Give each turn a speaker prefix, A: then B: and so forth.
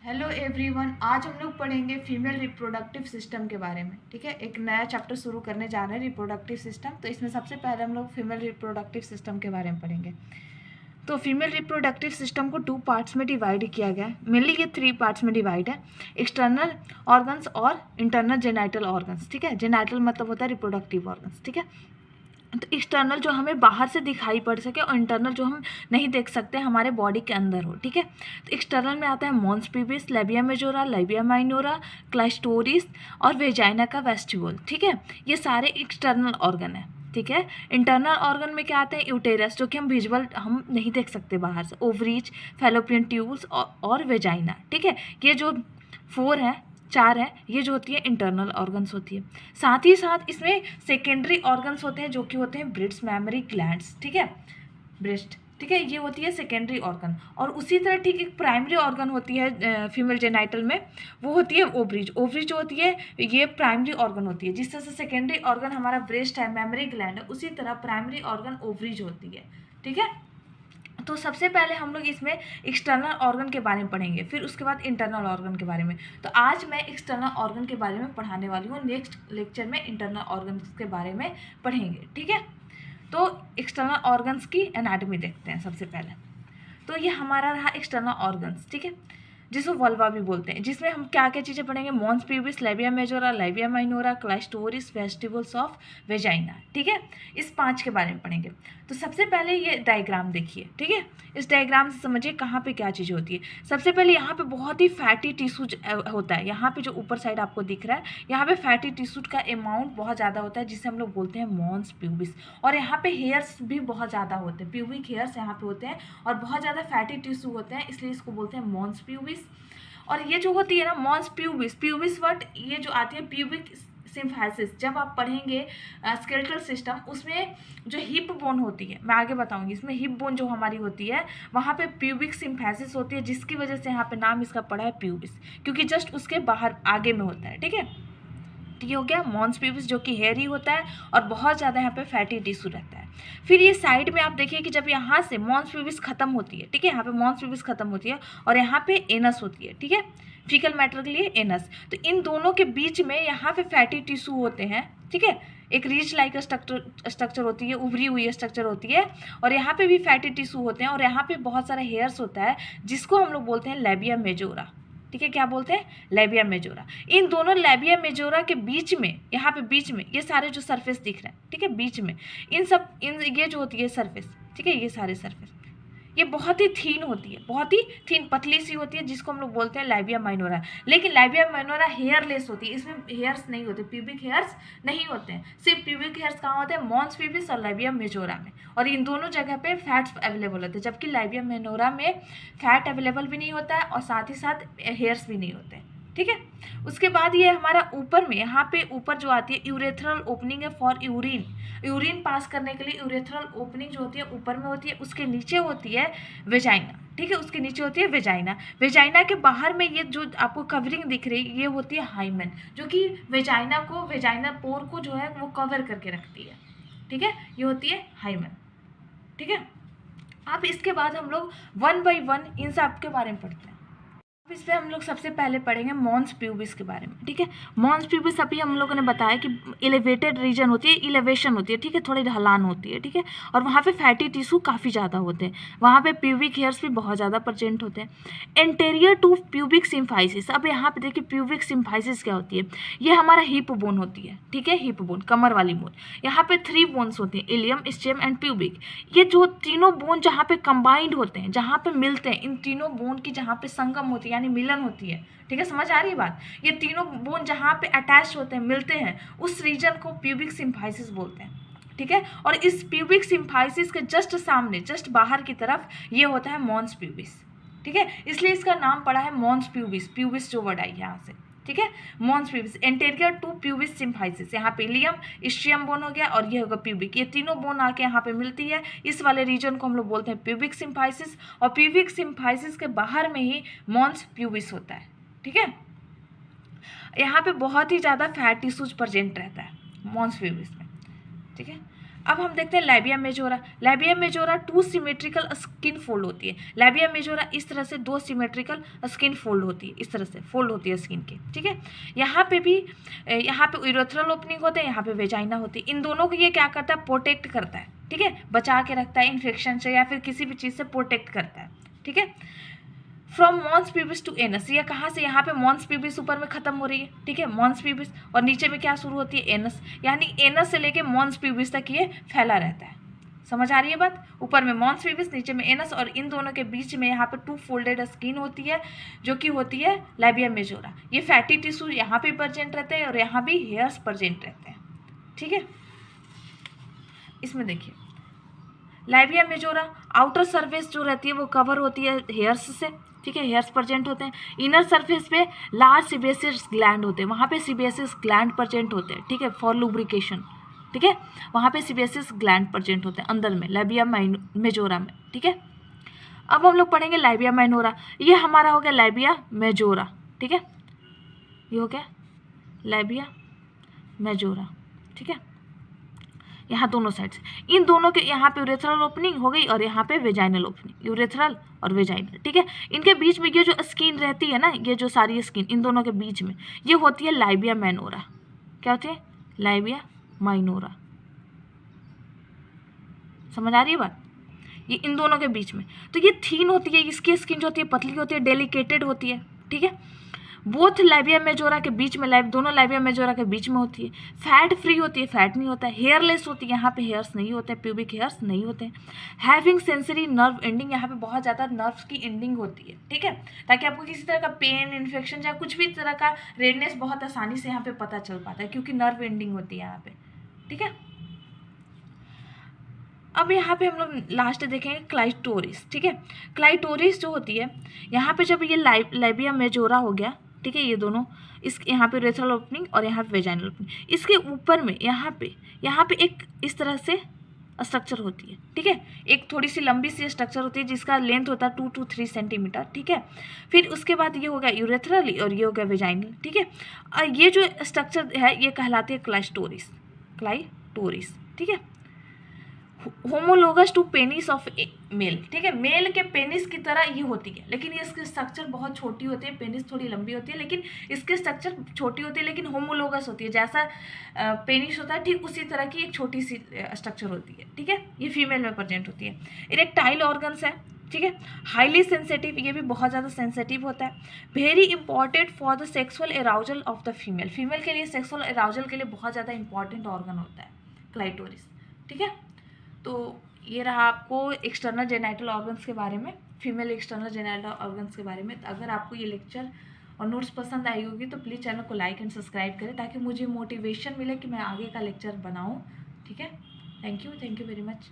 A: Hello everyone, आज हम लोग पढ़ेंगे फीमेल रिप्रोडक्टिव सिस्टम के बारे में। ठीक है, एक नया चैप्टर शुरू करने जा रहे हैं रिप्रोडक्टिव सिस्टम। तो इसमें सबसे पहले हम लोग फीमेल रिप्रोडक्टिव सिस्टम के बारे में पढ़ेंगे। तो फीमेल रिप्रोडक्टिव सिस्टम को 2 पार्ट्स में डिवाइड किया गया है। मेनली ये 3 पार्ट्स में डिवाइड है, एक्सटर्नल ऑर्गन्स और इंटरनल जेनाइटल ऑर्गन्स। ठीक है, जेनाइटल मतलब होता है रिप्रोडक्टिव ऑर्गन्स। ठीक है, तो एक्सटर्नल जो हमें बाहर से दिखाई पड़ सके और इंटरनल जो हम नहीं देख सकते हमारे बॉडी के अंदर हो। ठीक है, तो एक्सटर्नल में आता है mons pubis, labia majora, labia minora, clitoris और वेजाइना का वेस्टिब्यूल। ठीक है, ये सारे एक्सटर्नल ऑर्गन है। ठीक है, इंटरनल ऑर्गन में क्या आते हैं? यूटेरस, जो कि हम विजुअल हम नहीं देख सकते बाहर से, ओवरीज, फैलोपियन ट्यूब्स और वेजाइना। ठीक है, ये जो 4 है, ये जो होती है इंटरनल ऑर्गन्स होती है। साथ ही साथ इसमें सेकेंडरी ऑर्गन्स होते हैं जो कि होते हैं ब्रेस्ट, मैमरी ग्लैंड्स। ठीक है, ब्रेस्ट, ठीक है, ये होती है सेकेंडरी ऑर्गन। और उसी तरह ठीक एक प्राइमरी ऑर्गन होती है फीमेल जेनाइटल में, वो होती है ओवरीज। ओवरीज जो होती है ये प्राइमरी ऑर्गन होती है। जिस तरह से सेकेंडरी ऑर्गन हमारा ब्रेस्ट है, मैमरी ग्लैंड है, उसी तरह प्राइमरी ऑर्गन ओवरीज होती है। ठीक है, तो सबसे पहले हम लोग इसमें एक्सटर्नल ऑर्गन के बारे में पढ़ेंगे, फिर उसके बाद इंटरनल ऑर्गन के बारे में। तो आज मैं एक्सटर्नल ऑर्गन के बारे में पढ़ाने वाली हूँ, नेक्स्ट लेक्चर में इंटरनल ऑर्गन के बारे में पढ़ेंगे। ठीक है, तो एक्सटर्नल ऑर्गन्स की एनाटॉमी देखते हैं सबसे पहले। तो ये हमारा रहा एक्सटर्नल ऑर्गन्स। ठीक है, जिसको वल्वा भी बोलते हैं, जिसमें हम क्या क्या चीज़ें पढ़ेंगे? Mons pubis, labia majora, labia minora, clitoris, vestibules of vagina. ठीक है, इस 5 के बारे में पढ़ेंगे। तो सबसे पहले ये डायग्राम देखिए। ठीक है, इस डायग्राम से समझिए कहाँ पे क्या चीज़ होती है। सबसे पहले यहाँ पे बहुत ही फैटी टिश्यू होता है। यहाँ पे जो ऊपर साइड आपको दिख रहा है, यहाँ पे फैटी टिश्यू का अमाउंट बहुत ज़्यादा होता है, जिसे हम लोग बोलते हैं मॉन्स प्यूबिस। और यहाँ पे हेयर्स भी बहुत ज़्यादा होते हैं, प्यूबिक हेयर्स यहाँ पे होते हैं और बहुत ज़्यादा फैटी टिश्यू होते हैं, इसलिए इसको बोलते हैं मॉन्स प्यूबिस। और ये जो होती है ना मॉन्स प्यूबिस, प्यूबिस वर्ड ये जो आती है प्यूबिक सिम्फाइसिस, जब आप पढ़ेंगे स्केलेटल सिस्टम, उसमें जो हिप बोन होती है, मैं आगे बताऊंगी, इसमें हिप बोन जो हमारी होती है वहाँ पे प्यूबिक सिम्फाइसिस होती है, जिसकी वजह से यहाँ पे नाम इसका पड़ा है प्यूबिस, क्योंकि जस्ट उसके बाहर आगे में होता है। ठीक है, ये हो गया मॉन्स प्यूबिस, जो कि हेयरी होता है और बहुत ज़्यादा यहाँ पे फैटी टिश्यू रहता है। फिर ये साइड में आप देखिए कि जब यहाँ से मॉन्स प्यूबिस खत्म होती है, ठीक है, यहाँ पे मॉन्स प्यूबिस खत्म होती है और यहाँ पे एनस होती है। ठीक है, फीकल मैटर के लिए एनस। तो इन दोनों के बीच में यहाँ पे फैटी टिश्यू होते हैं। ठीक है, एक रीच लाइक स्ट्रक्चर होती है, उभरी हुई स्ट्रक्चर होती है, और यहाँ पे भी फैटी टिश्यू होते हैं और यहाँ पे बहुत सारा हेयर्स होता है, जिसको हम लोग बोलते हैं लेबिया मेजोरा। ठीक है, क्या बोलते हैं? Labia majora. इन दोनों लेबिया मेजोरा के बीच में, यहाँ पे बीच में ये सारे जो सरफेस दिख रहे हैं, ठीक है, बीच में इन ये जो होती है सरफेस, ठीक है, ये सारे सरफेस ये बहुत ही थीन होती है, बहुत ही थीन पतली सी होती है, जिसको हम लोग बोलते हैं लेबिया माइनोरा। लेकिन लेबिया माइनोरा हेयरलेस होती है, इसमें हेयर्स नहीं होते, प्यूबिक हेयर्स नहीं होते हैं। सिर्फ प्यूबिक हेयर्स कहाँ होते हैं? मॉन्स प्यूबिस और लेबिया मेजोरा में, और इन दोनों जगह पे फैट्स अवेलेबल होते हैं, जबकि लेबिया माइनोरा में फैट अवेलेबल भी नहीं होता है और साथ ही साथ हेयर्स भी नहीं होते हैं। ठीक है, उसके बाद ये हमारा ऊपर में, यहाँ पे ऊपर जो आती है यूरेथ्रल ओपनिंग है फॉर यूरिन, यूरिन पास करने के लिए यूरेथ्रल ओपनिंग जो होती है ऊपर में होती है। उसके नीचे होती है वेजाइना। ठीक है, उसके नीचे होती है वेजाइना। वेजाइना के बाहर में ये जो आपको कवरिंग दिख रही है, ये होती है हाइमन, जो कि वेजाइना को, वेजाइना पोर को जो है वो कवर करके रखती है। ठीक है, ये होती है हाइमन। ठीक है, अब इसके बाद हम लोग 1 बाय 1 इन सब के बारे में पढ़ते हैं। इसमें हम लोग सबसे पहले पढ़ेंगे मॉन्स प्यूबिस के बारे में। ठीक है, मॉन्स प्यूबिस अभी हम लोगों ने बताया कि एलिवेटेड रीजन होती है, इलेवेशन होती है, ठीक है, थोड़ी ढलान होती है। ठीक है, और वहाँ पे फैटी टिश्यू काफ़ी ज़्यादा होते हैं, वहाँ पे प्यूबिक हेयर्स भी बहुत ज़्यादा प्रेजेंट होते हैं। एंटेरियर टू प्यूबिक सिम्फाइसिस, अब यहाँ पे देखिए प्यूबिक सिम्फाइसिस क्या होती है? ये हमारा हिप बोन होती है। ठीक है, हिप बोन, कमर वाली बोन। यहाँ पे 3 बोन्स होती हैं, इलियम, स्टेम एंड प्यूबिक। ये जो तीनों बोन जहाँ पे कंबाइंड होते हैं, जहाँ पे मिलते हैं, इन तीनों बोन की जहाँ पे संगम होती है, यानी मिलन होती है। ठीक है, समझ आ रही है बात? ये तीनों बोन जहाँ पे अटैच होते हैं, मिलते हैं, उस रीजन को प्यूबिक सिम्फाइसिस बोलते हैं। ठीक है, और इस प्यूबिक सिम्फाइसिस के जस्ट सामने, जस्ट बाहर की तरफ ये होता है मॉन्स प्यूबिस। ठीक है, इसलिए इसका नाम पड़ा है मॉन्स प्यूबिस, प्यूबिस जो वर्ड आई है यहाँ से। ठीक है, mons pubis, anterior to pubis symphysis, यहाँ पे इलियम, स्ट्रियम बोन हो गया और ये होगा प्यूबिक, ये तीनों बोन आके यहाँ पे मिलती है। इस वाले रीजन को हम लोग बोलते हैं प्यूबिक सिम्फाइसिस, और प्यूबिक सिम्फाइसिस के बाहर में ही मॉन्स प्यूबिस होता है। ठीक है, यहाँ पे बहुत ही ज़्यादा फैट टिश्यूज प्रेजेंट रहता है मॉन्स प्यूबिस में। ठीक है, अब हम देखते हैं labia majora. Labia majora 2 symmetrical skin fold होती है। लैबिया मेजोरा इस तरह से 2 सिमेट्रिकल स्किन फोल्ड होती है, इस तरह से फोल्ड होती है स्किन के, ठीक है। यहाँ पे भी, यहाँ पे यूरेथ्रल ओपनिंग होते हैं, यहाँ पे वेजाइना होती है। इन दोनों को ये क्या करता है, प्रोटेक्ट करता है, ठीक है, बचा के रखता है इन्फेक्शन से या फिर किसी भी चीज़ से प्रोटेक्ट करता है, ठीक है। From mons pubis to anus, ये कहाँ से, यहाँ पे मॉन्स प्यूबिस ऊपर में खत्म हो रही है, ठीक है, मॉन्स प्यूबिस, और नीचे में क्या शुरू होती है, एनस, यानी एनस से लेके मॉन्स प्यूबिस तक ये फैला रहता है। समझ आ रही है बात, ऊपर में मॉन्स प्यूबिस, नीचे में एनस, और इन दोनों के बीच में यहाँ पे 2 फोल्डेड स्किन होती है जो कि होती है लैबिया मेजोरा। ये फैटी टिश्यू यहाँ पे प्रेजेंट रहते हैं और यहाँ भी हेयर्स प्रेजेंट रहते हैं, ठीक है। इसमें देखिए लैबिया मेजोरा आउटर सरफेस जो रहती है वो कवर होती है हेयर्स से, ठीक है, हेयर्स प्रेजेंट होते हैं। इनर सरफेस पे लार्ज सीबेसियस ग्लैंड होते हैं, वहाँ पे सीबेसियस ग्लैंड प्रेजेंट होते हैं, ठीक है, फॉर लुब्रिकेशन, ठीक है, वहाँ पे सीबेसियस ग्लैंड प्रेजेंट होते हैं अंदर में लैबिया मेजोरा में, ठीक है। अब हम लोग पढ़ेंगे लैबिया माइनोरा। ये हमारा हो गया लैबिया मेजोरा, ठीक है, ये हो गया लैबिया मेजोरा, ठीक है। यहाँ दोनों साइड से, इन दोनों के यहाँ पे यूरेथ्रल ओपनिंग हो गई और यहाँ पे वेजाइनल ओपनिंग, यूरेथ्रल और वेजाइनल, ठीक है। इनके बीच में ये जो स्किन रहती है ना, ये जो सारी स्किन इन दोनों के बीच में ये होती है लैबिया माइनोरा। क्या होती है, लैबिया माइनोरा। समझ आ रही है बात, ये इन दोनों के बीच में, तो ये थीन होती है, इसकी स्किन जो होती है पतली होती है, डेलिकेटेड होती है, ठीक है। बोथ लैबिया मेजोरा के बीच में, दोनों लैबिया मेजोरा के बीच में होती है। फैट फ्री होती है, फैट नहीं होता है। हेयरलेस होती है, यहाँ पे हेयर्स नहीं होते हैं, प्यूबिक हेयर्स नहीं होते हैं। हैविंग सेंसरी नर्व एंडिंग, यहाँ पे बहुत ज़्यादा नर्व्स की एंडिंग होती है, ठीक है, ताकि आपको किसी तरह का पेन, इन्फेक्शन या कुछ भी तरह का रेडनेस बहुत आसानी से यहाँ पे पता चल पाता है, क्योंकि नर्व एंडिंग होती है यहाँ पे, ठीक है। अब यहाँ पे हम लोग लास्ट देखेंगे क्लाइटोरिस, ठीक है। क्लाइटोरिस जो होती है, यहाँ पे जब ये लैबिया मेजोरा हो गया, ठीक है, ये दोनों, इस यहाँ पे यूरेथ्रल ओपनिंग और यहाँ पे वेजाइनल ओपनिंग, इसके ऊपर में यहाँ पे एक इस तरह से स्ट्रक्चर होती है, ठीक है, एक थोड़ी सी लंबी सी स्ट्रक्चर होती है जिसका लेंथ होता है 2 to 3 सेंटीमीटर, ठीक है। फिर उसके बाद ये हो गया यूरेथ्रल और ये हो गया वेजाइनल, ठीक है। और ये जो स्ट्रक्चर है ये कहलाते हैं क्लाइटोरिस, ठीक है। Homologous to penis of male, ठीक है, मेल के पेनिस की तरह ये होती है, लेकिन ये इसकी स्ट्रक्चर बहुत छोटी होती है, पेनिस थोड़ी लंबी होती है, लेकिन इसकी स्ट्रक्चर छोटी होती है, लेकिन होमोलोगस होती है, जैसा पेनिस होता है ठीक उसी तरह की एक छोटी सी स्ट्रक्चर होती है, ठीक है। ये फीमेल में प्रेजेंट होती है। इरेक्टाइल ऑर्गन्स है, ठीक है, हाईली सेंसिटिव, ये भी बहुत ज़्यादा सेंसिटिव होता है। Very important for the sexual arousal of the female, female के लिए सेक्सुअल एराउजल के लिए बहुत ज़्यादा इंपॉर्टेंट ऑर्गन होता है क्लाइटोरिस, ठीक है। तो ये रहा आपको एक्सटर्नल जेनाइटल ऑर्गन्स के बारे में, फीमेल एक्सटर्नल जेनाइटल ऑर्गन्स के बारे में। अगर आपको ये लेक्चर और नोट्स पसंद आई होगी तो प्लीज़ चैनल को लाइक एंड सब्सक्राइब करें, ताकि मुझे मोटिवेशन मिले कि मैं आगे का लेक्चर बनाऊं, ठीक है। Thank you very much.